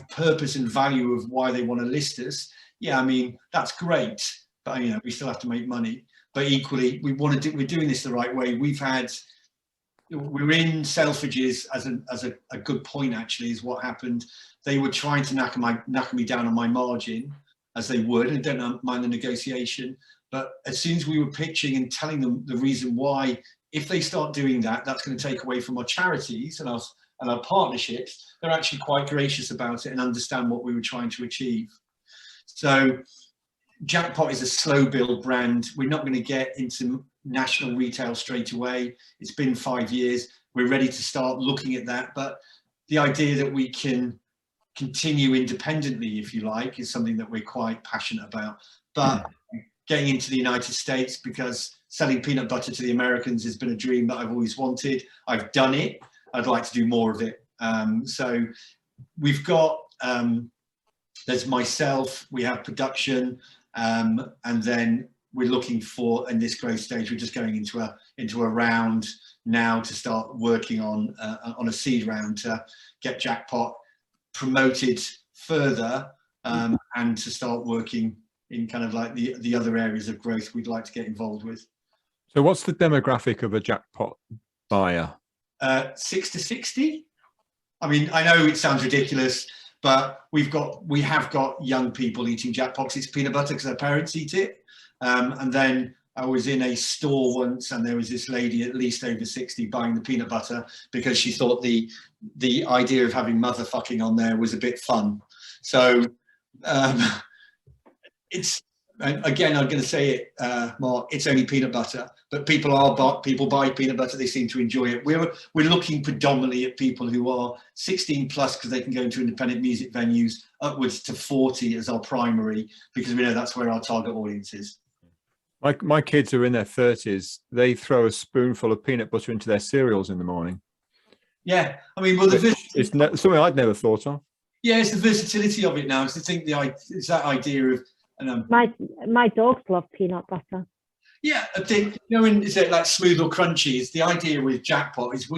purpose and value of why they want to list us. Yeah, I mean, that's great, but you know, we still have to make money. But equally, we're doing this the right way. We're in Selfridges as a good point, actually, is what happened. They were trying to knacker me down on my margin, as they would, and don't mind the negotiation. But as soon as we were pitching and telling them the reason why, if they start doing that, that's going to take away from our charities and our partnerships, they're actually quite gracious about it and understand what we were trying to achieve. So Jackpot is a slow build brand. We're not going to get into national retail straight away. It's been 5 years. We're ready to start looking at that. But the idea that we can continue independently, if you like, is something that we're quite passionate about. But getting into the United States, because selling peanut butter to the Americans has been a dream that I've always wanted. I've done it. I'd like to do more of it. So we've got, there's myself, we have production, and then we're looking for, in this growth stage, we're just going into a round now to start working on a seed round to get Jackpot promoted further, and to start working in kind of like the other areas of growth we'd like to get involved with. So what's the demographic of a Jackpot buyer? 6 to 60. I mean, I know it sounds ridiculous, but we have got young people eating Jackpots. It's peanut butter because their parents eat it. And then I was in a store once, and there was this lady at least over 60 buying the peanut butter because she thought the idea of having motherfucking on there was a bit fun. So it's, again, I'm going to say it, Mark, it's only peanut butter, but people buy peanut butter. They seem to enjoy it. We're looking predominantly at people who are 16 plus because they can go into independent music venues, upwards to 40 as our primary, because we know that's where our target audience is. My kids are in their 30s. They throw a spoonful of peanut butter into their cereals in the morning. Yeah, I mean, well, it's something I'd never thought of. Yeah, it's the versatility of it now. It's it's that idea of. My dogs love peanut butter. Yeah, I think, you know, is it like smooth or crunchy? It's the idea with Jackpot is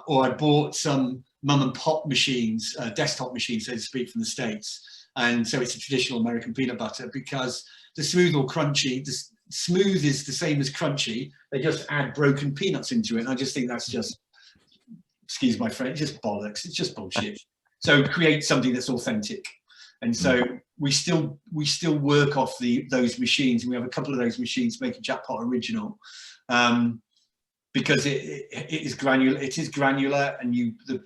I bought some mum and pop machines, desktop machines, so to speak, from the States, and so it's a traditional American peanut butter because the smooth or crunchy, the smooth is the same as crunchy. They just add broken peanuts into it, and I just think that's just, excuse my French, just bollocks. It's just bullshit. So create something that's authentic. And so we still work off those machines, and we have a couple of those machines making Jackpot original, because it is granular. It is granular, and the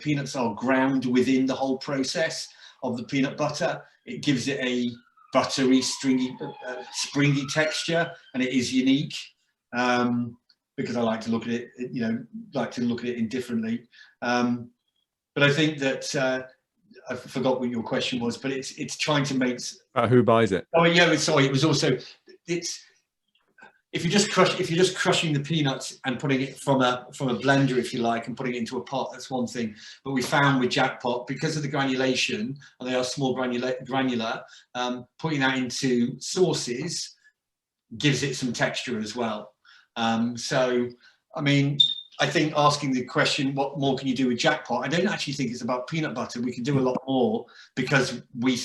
peanuts are ground within the whole process of the peanut butter. It gives it a buttery, stringy, springy texture, and it is unique. Because I like to look at it, indifferently. But I think that. I forgot what your question was, but it's trying to make. Who buys it? Oh yeah, sorry. It was also if you're just crushing the peanuts and putting it from a blender, if you like, and putting it into a pot. That's one thing. But we found with Jackpot, because of the granulation, and they are small granular, putting that into sauces gives it some texture as well. So I mean, I think asking the question, what more can you do with Jackpot? I don't actually think it's about peanut butter. We can do a lot more because I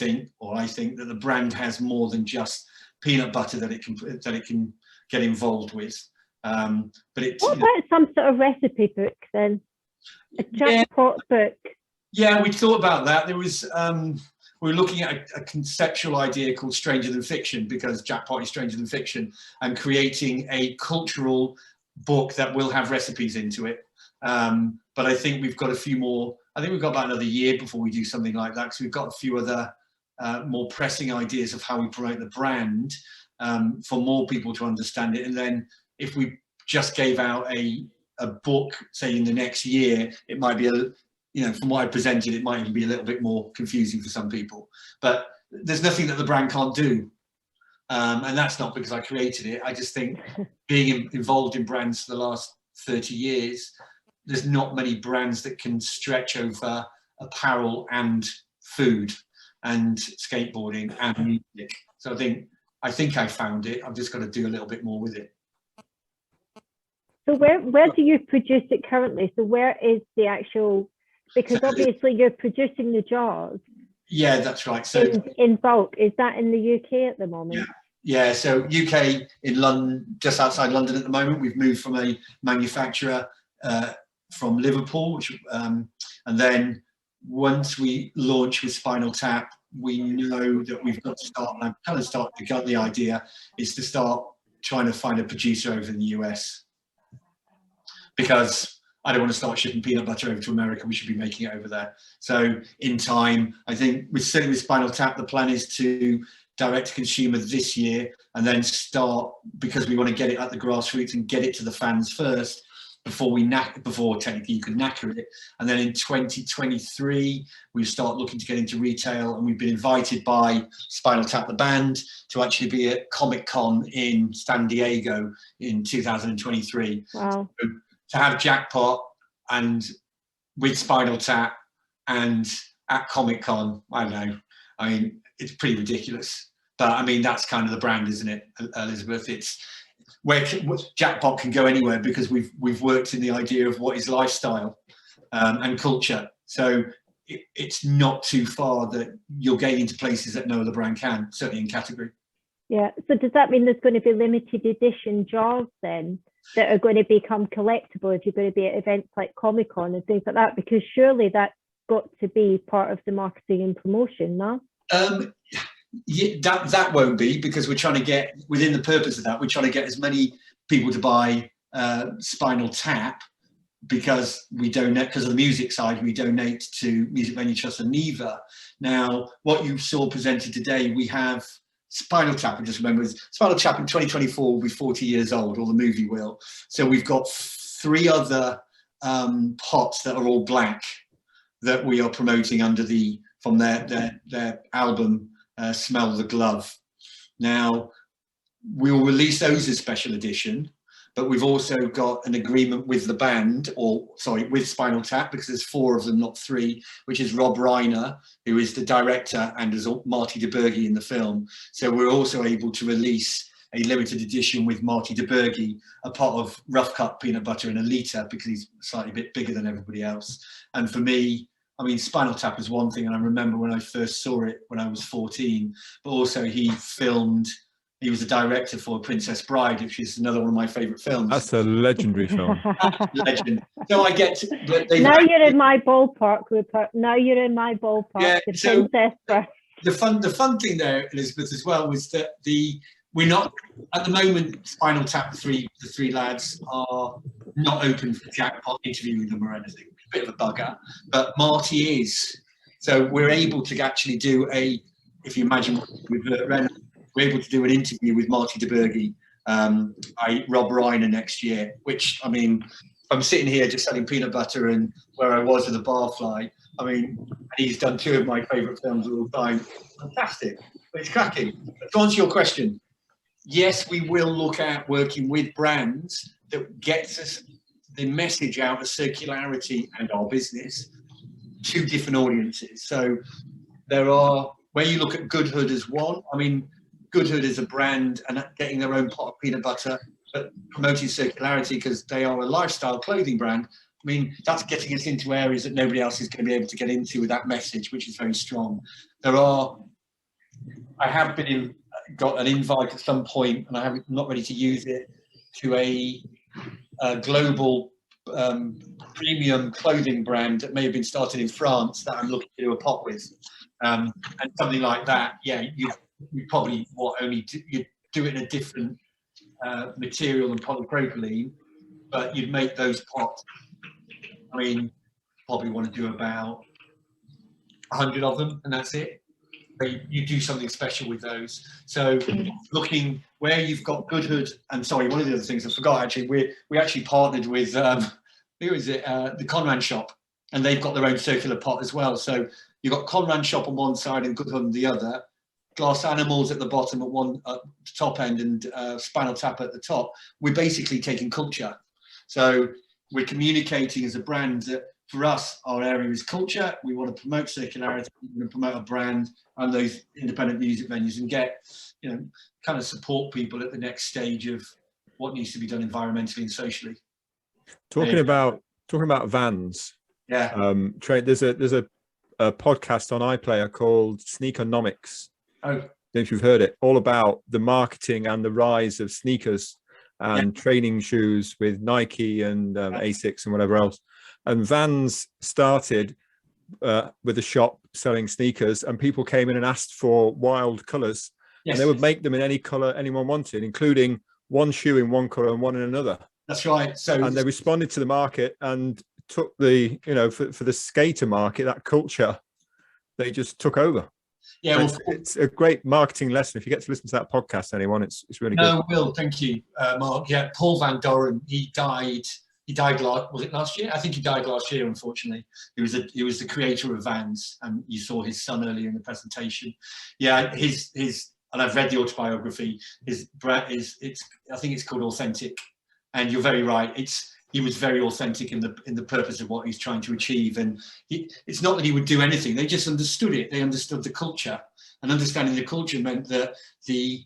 think that the brand has more than just peanut butter that it can get involved with. But what about some sort of recipe book then? A Jackpot book? Yeah, we thought about that. There was we were looking at a conceptual idea called Stranger Than Fiction, because Jackpot is Stranger Than Fiction, and creating a cultural book that will have recipes into it, but I think we've got a few more. I think we've got about another year before we do something like that, because we've got a few other more pressing ideas of how we promote the brand, for more people to understand it. And then if we just gave out a book, say in the next year, it might be from what I presented, it might even be a little bit more confusing for some people. But there's nothing that the brand can't do. And that's not because I created it. I just think being involved in brands for the last 30 years, there's not many brands that can stretch over apparel and food and skateboarding and music. So I think I found it. I've just got to do a little bit more with it. So where do you produce it currently? So where is the actual, because obviously you're producing the jars. Yeah, that's right. So in bulk, is that in the UK at the moment? Yeah, so UK in London, just outside London at the moment. We've moved from a manufacturer from Liverpool, and then once we launch with Spinal Tap, we know that we've got to start, and I'm kind of starting to gut the idea, is to start trying to find a producer over in the US, because I don't want to start shipping peanut butter over to America. We should be making it over there. So in time, I think certainly with Spinal Tap, the plan is to direct to consumer this year, and then start, because we want to get it at the grassroots and get it to the fans first before technically you could knacker it. And then in 2023, we start looking to get into retail, and we've been invited by Spinal Tap, the band, to actually be at Comic-Con in San Diego in 2023. Wow. So to have Jackpot and with Spinal Tap and at Comic-Con. I don't know. I mean, it's pretty ridiculous. But I mean, that's kind of the brand, isn't it, Elizabeth? It's where Jackpot can go anywhere because we've worked in the idea of what is lifestyle and culture. So it's not too far that you'll get into places that no other brand can, certainly in category. Yeah. So does that mean there's going to be limited edition jars then that are going to become collectible if you're going to be at events like Comic-Con and things like that? Because surely that's got to be part of the marketing and promotion, no? Yeah, that won't be, because we're trying to get, within the purpose of that, we're trying to get as many people to buy Spinal Tap, because we donate, because of the music side, we donate to Music Venue Trust and NEVA. Now, what you saw presented today, we have Spinal Tap, I just remember, Spinal Tap in 2024 will be 40 years old, or the movie will. So we've got 3 other pots that are all black that we are promoting under from their album, Smell the Glove. Now, we'll release those as special edition, but we've also got an agreement with the band, with Spinal Tap, because there's 4 of them, not 3, which is Rob Reiner, who is the director and is Marty DeBerge in the film. So we're also able to release a limited edition with Marty DeBerge, a pot of rough cut peanut butter in a litre, because he's slightly a bit bigger than everybody else. And for me, I mean, Spinal Tap is one thing, and I remember when I first saw it when I was 14, but also he was a director for Princess Bride, which is another one of my favourite films. That's a legendary film. Legend. So I get to, now you're in my ballpark, Rupert. Now you're in my ballpark. Yeah, the so Princess Bride. The fun thing there, Elizabeth, as well, was that we're not at the moment. Spinal Tap, the three lads are not open for Jackpot interviewing them or anything. A bit of a bugger, but Marty is. So we're able to actually do if you imagine with Ren, we're able to do an interview with Marty DeBerge, Rob Reiner next year, which, I mean, I'm sitting here just selling peanut butter and where I was with a barfly. I mean, and he's done 2 of my favourite films of all time. Fantastic. It's cracking. But to answer your question, yes, we will look at working with brands that gets us the message out of circularity and our business to different audiences. So there are, where you look at Good Hood as one, I mean, Good Hood is a brand and getting their own pot of peanut butter, but promoting circularity because they are a lifestyle clothing brand. I mean, that's getting us into areas that nobody else is going to be able to get into with that message, which is very strong. I have got an invite at some point, and I'm not ready to use it, to a global premium clothing brand that may have been started in France that I'm looking to do a pot with, and something like that. Yeah, you probably you do it in a different material than polypropylene, but you'd make those pots. I mean, probably want to do about 100 of them, and that's it. But you do something special with those. So looking where you've got Good Hood, and sorry, one of the other things I forgot actually, we actually partnered with who is it? The Conran Shop, and they've got their own circular pot as well. So you've got Conran Shop on one side and Good Hood on the other. Glass Animals at the bottom at the top end, and Spinal Tap at the top. We're basically taking culture. So we're communicating as a brand that for us, our area is culture. We want to promote circularity, we want to promote a brand and those independent music venues, and get, kind of support people at the next stage of what needs to be done environmentally and socially. Talking about vans. Yeah. There's a podcast on iPlayer called Sneakernomics. Oh. I don't know if you've heard it. All about the marketing and the rise of sneakers and training shoes with Nike and Asics and whatever else. And Vans started with a shop selling sneakers, and people came in and asked for wild colours. Yes. And they would make them in any colour anyone wanted, including one shoe in one colour and one in another. That's right. And they responded to the market and took the, for the skater market, that culture, they just took over. Yeah, well, it's a great marketing lesson. If you get to listen to that podcast, anyone, it's really good. No, Will, thank you, Mark. Yeah, Paul Van Doren, he died last year? I think he died last year, unfortunately. He was the creator of Vans, and you saw his son earlier in the presentation. Yeah, his and I've read the autobiography. I think it's called Authentic, and you're very right. he was very authentic in the purpose of what he's trying to achieve. And it's not that he would do anything; they just understood it. They understood the culture, and understanding the culture meant that the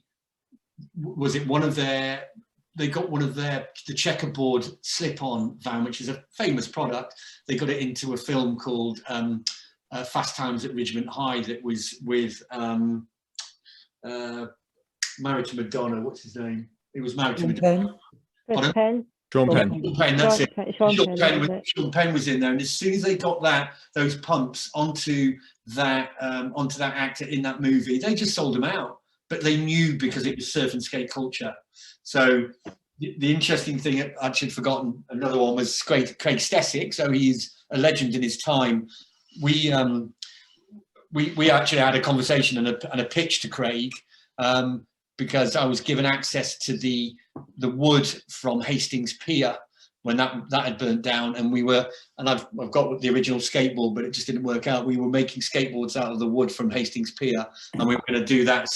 checkerboard slip-on van, which is a famous product. They got it into a film called Fast Times at Ridgemont High that was with married to Madonna. What's his name? He was married to Madonna. Sean Penn, that's it. Sean Penn was in there, and as soon as they got those pumps onto that actor in that movie, they just sold them out. But they knew because it was surf and skate culture. So the interesting thing, I'd forgotten, another one was Craig Stesic. So he's a legend in his time. We actually had a conversation and a pitch to Craig because I was given access to the wood from Hastings Pier when that had burnt down, and I've got the original skateboard, but it just didn't work out. We were making skateboards out of the wood from Hastings Pier, and we were going to do that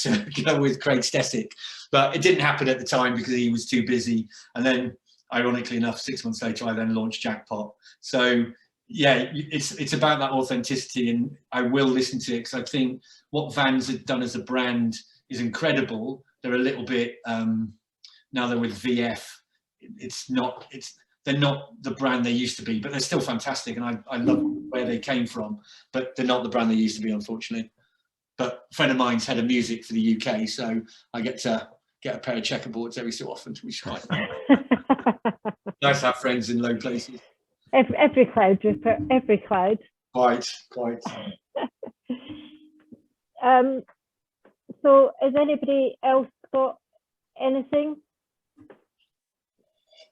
with Craig Stesic, but it didn't happen at the time because he was too busy. And then, ironically enough, 6 months later, I then launched Jackpot. So yeah, it's about that authenticity, and I will listen to it because I think what Vans have done as a brand is incredible. They're a little bit now they're with VF. They're not the brand they used to be, but they're still fantastic, and I love where they came from. But they're not the brand they used to be, unfortunately. But a friend of mine's head of music for the UK, so I get to get a pair of checkerboards every so often, which is quite nice to have friends in low places. Every cloud, Rupert, every cloud. Quite. So has anybody else got anything?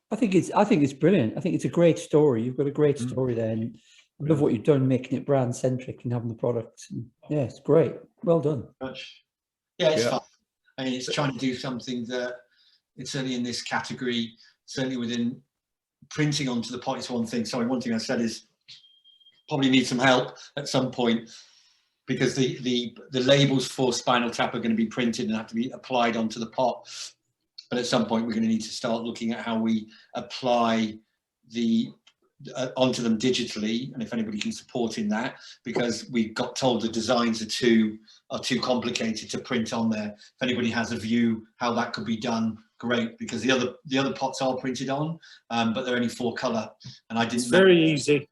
I think it's brilliant. I think it's a great story. You've got a great story there, and I love what you've done, making it brand centric and having the products. And yeah, it's great. Well done. Yeah, it's fun. I mean, it's trying to do something that it's certainly in this category, certainly within printing onto the pot is one thing. Sorry, one thing I said is probably need some help at some point, because the labels for Spinal Tap are going to be printed and have to be applied onto the pot. But at some point, we're going to need to start looking at how we apply onto them digitally, and if anybody can support in that, because we got told the designs are too complicated to print on there. If anybody has a view how that could be done, great, because the other pots are printed on, but they're only 4 color, and I didn't. It's very easy.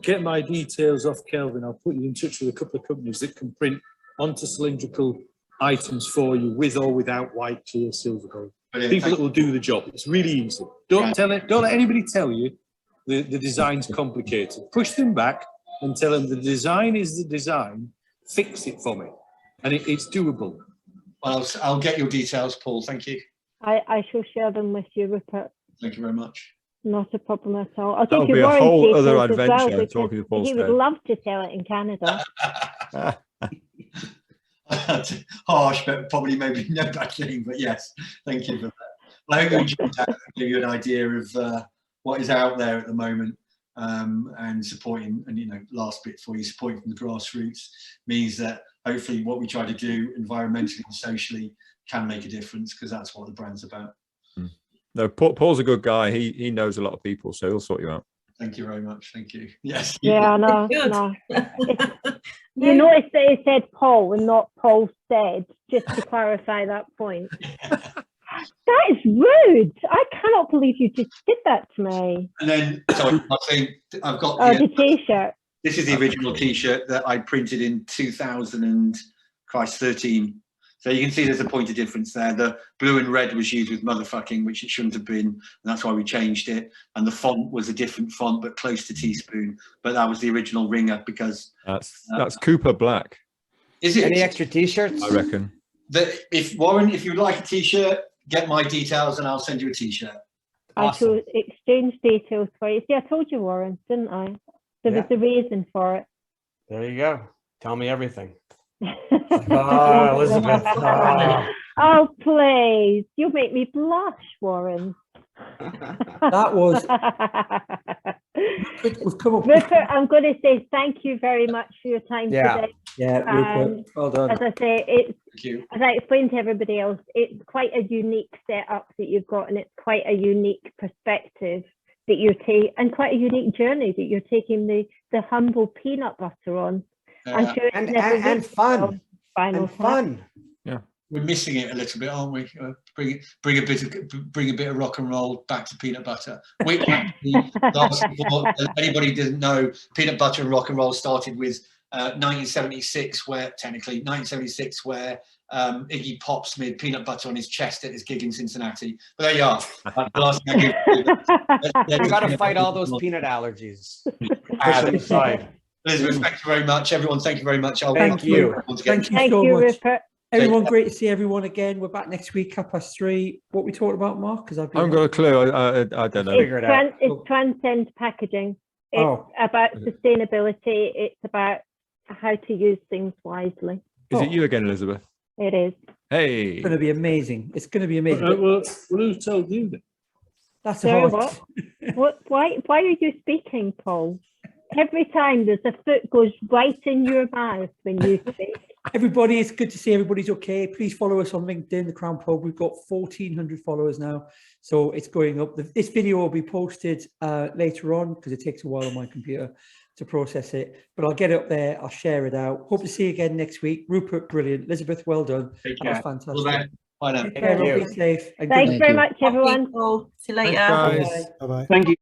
Get my details off Kelvin. I'll put you in touch with a couple of companies that can print onto cylindrical items for you, with or without white, clear, silver gold. People that will do the job. It's really easy. Don't let anybody tell you the design's complicated. Push them back and tell them the design is the design. Fix it for me, and it's doable. Well, I'll get your details, Paul. Thank you. I shall share them with you, Rupert. Thank you very much. Not a problem at all. I'll That'll give be you a whole other well, adventure, talking to Paul. He would love to sell it in Canada. Harsh, but probably maybe no bad thing. But yes, thank you for that. I hope you enjoyed that. Give you an idea of what is out there at the moment, and supporting. And last bit for you, supporting from the grassroots means that hopefully what we try to do environmentally and socially can make a difference, because that's what the brand's about. No, Paul's a good guy. He knows a lot of people, so he'll sort you out. Thank you very much. Thank you. Yes. Yeah, no. You noticed that it said Paul and not Paul said, just to clarify that point. That is rude. I cannot believe you just did that to me. And then, sorry, I think I've got the T-shirt. This is the original T-shirt that I printed in 2013. So you can see there's a point of difference there. The blue and red was used with motherfucking, which it shouldn't have been, and that's why we changed it. And the font was a different font, but close to teaspoon. But that was the original ringer, because that's Cooper Black. Is it any extra T-shirts? I reckon. If Warren, if you'd like a T-shirt, get my details and I'll send you a T-shirt. Awesome. I shall exchange details for you. See, I told you, Warren, didn't I? There was a reason for it. There you go. Tell me everything. Oh, Elizabeth. Oh, please. You'll make me blush, Warren. That was... Rupert, I'm going to say thank you very much for your time today. Yeah, Rupert, well done. As I say, as I explained to everybody else, it's quite a unique setup that you've got, and it's quite a unique perspective that you're taking, and quite a unique journey that you're taking the humble peanut butter on. I'm sure it's And never and reached fun. the final And time. fun. We're missing it a little bit, aren't we? Bring a bit of rock and roll back to peanut butter. Which actually, if anybody doesn't know, peanut butter and rock and roll started with 1976, where Iggy Pop smeared peanut butter on his chest at his gig in Cincinnati. But there you are. The last thing I give You got to fight all those peanut allergies. Elizabeth, thank you very much. Everyone, thank you very much. Thank you. Thank you Thank so you, much. Rupert. Everyone, great to see everyone again. We're back next week, 3:30. What we talked about, Mark? Because I haven't got a clue. I don't know. Figure it out. It's transcend packaging. It's about sustainability. It's about how to use things wisely. Is it you again, Elizabeth? It is. Hey. It's going to be amazing. It's going to be amazing. Well, who told you that? That's Sorry, hard. what? Why are you speaking, Paul? Every time there's a foot goes right in your mouth when you speak. Everybody, it's good to see everybody's okay. Please follow us on LinkedIn, The Crown Pub. We've got 1,400 followers now, so it's going up. This video will be posted later on because it takes a while on my computer to process it, but I'll get it up there. I'll share it out. Hope to see you again next week. Rupert, brilliant. Elizabeth, well done. That was fantastic. Bye now. Take care, be safe. And Thanks good night. very much, everyone. See you later. Thanks, guys. Bye-bye. Thank you.